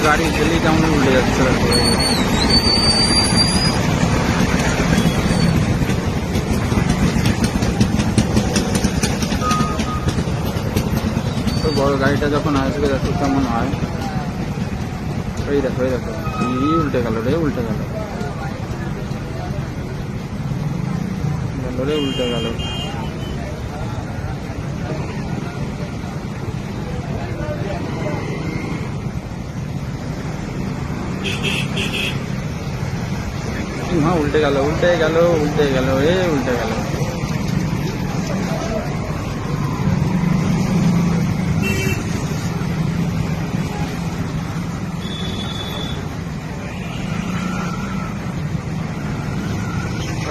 গাড়ি গেলেই কেমন উল্টে যাচ্ছে তো বড় গাড়িটা যখন আসবে দেখো কেমন হয়। ওই দেখো উল্টে গেল রে, উল্টে গেল রে, উল্টে গেল। হ্যাঁ উল্টে গেল, উল্টে গেল, উল্টে গেল, উল্টে গেল।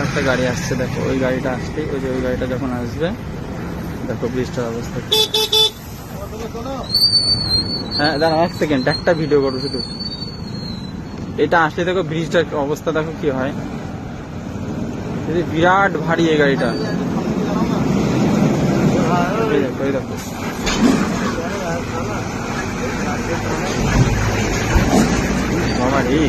একটা গাড়ি আসছে দেখো, ওই গাড়িটা আসছে, ওই যে ওই গাড়িটা যখন আসবে দেখো ব্রিজটার অবস্থা। হ্যাঁ দাঁড়া 1 সেকেন্ড, একটা ভিডিও করো শুধু। এটা আসলে দেখো ব্রিজটার অবস্থা দেখো কি হয়, বিরাট ভারী এই গাড়িটা। এই দেখো বাবা রে।